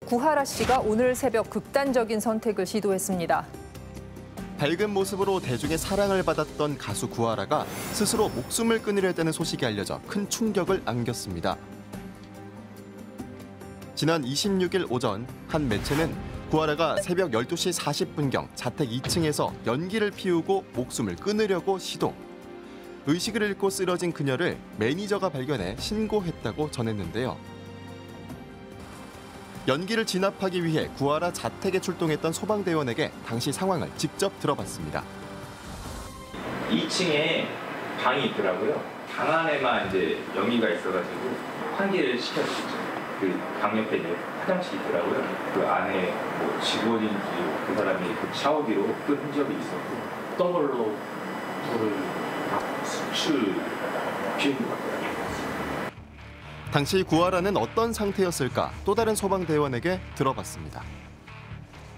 구하라 씨가 오늘 새벽 극단적인 선택을 시도했습니다. 밝은 모습으로 대중의 사랑을 받았던 가수 구하라가 스스로 목숨을 끊으려 했다는 소식이 알려져 큰 충격을 안겼습니다. 지난 26일 오전 한 매체는 구하라가 새벽 12시 40분경 자택 2층에서 연기를 피우고 목숨을 끊으려고 시도. 의식을 잃고 쓰러진 그녀를 매니저가 발견해 신고했다고 전했는데요. 연기를 진압하기 위해 구하라 자택에 출동했던 소방대원에게 당시 상황을 직접 들어봤습니다. 2층에 방이 있더라고요. 방 안에만 이제 연기가 있어가지고 환기를 시켰었죠. 그 방 옆에 이제 화장실이 있더라고요. 그 안에 뭐 직원인지 그 사람이 그 샤워기로 끈 흔적이 있었고 어떤 걸로 불을 수출 피운 것 같더라고요. 당시 구하라는 어떤 상태였을까? 또 다른 소방대원에게 들어봤습니다.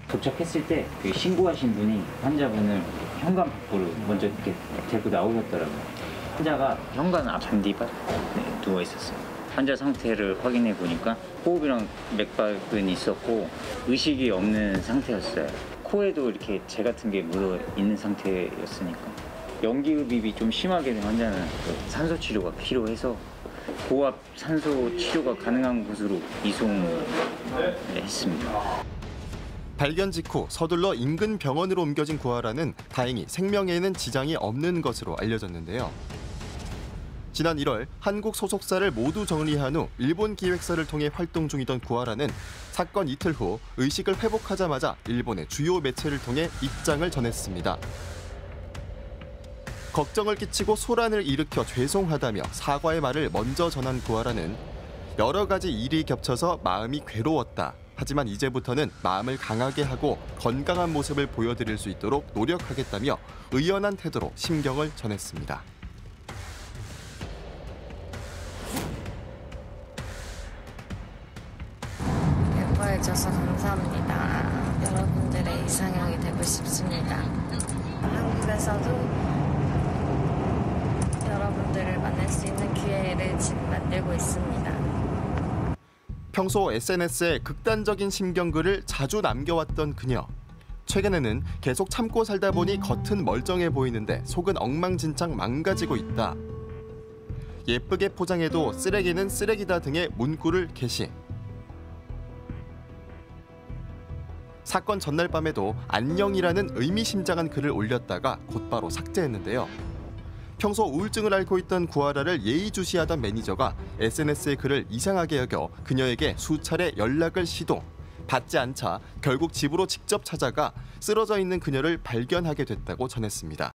도착했을 때 그 신고하신 분이 환자분을 현관 밖으로 먼저 이렇게 데리고 나오셨더라고요. 환자가 현관 앞 잔디밭 누워 있었어요. 환자 상태를 확인해 보니까 호흡이랑 맥박은 있었고 의식이 없는 상태였어요. 코에도 이렇게 재 같은 게 묻어 있는 상태였으니까 연기흡입이 좀 심하게 된 환자는 산소 치료가 필요해서 고압 산소 치료가 가능한 곳으로 이송했습니다. 발견 직후 서둘러 인근 병원으로 옮겨진 구하라는 다행히 생명에는 지장이 없는 것으로 알려졌는데요. 지난 1월 한국 소속사를 모두 정리한 후 일본 기획사를 통해 활동 중이던 구하라는 사건 이틀 후 의식을 회복하자마자 일본의 주요 매체를 통해 입장을 전했습니다. 걱정을 끼치고 소란을 일으켜 죄송하다며 사과의 말을 먼저 전한 구하라는 여러 가지 일이 겹쳐서 마음이 괴로웠다. 하지만 이제부터는 마음을 강하게 하고 건강한 모습을 보여드릴 수 있도록 노력하겠다며 의연한 태도로 심경을 전했습니다. 예뻐해줘서 감사합니다. 여러분들의 이상형이 되고 싶습니다. 한국에서도 여러분들을 만날 수 있는 기회를 지금 만들고 있습니다. 평소 SNS에 극단적인 심경글을 자주 남겨왔던 그녀. 최근에는 계속 참고 살다 보니 겉은 멀쩡해 보이는데 속은 엉망진창 망가지고 있다. 예쁘게 포장해도 쓰레기는 쓰레기다 등의 문구를 게시. 사건 전날 밤에도 안녕이라는 의미심장한 글을 올렸다가 곧바로 삭제했는데요. 평소 우울증을 앓고 있던 구하라를 예의주시하던 매니저가 SNS의 글을 이상하게 여겨 그녀에게 수차례 연락을 시도. 받지 않자 결국 집으로 직접 찾아가 쓰러져 있는 그녀를 발견하게 됐다고 전했습니다.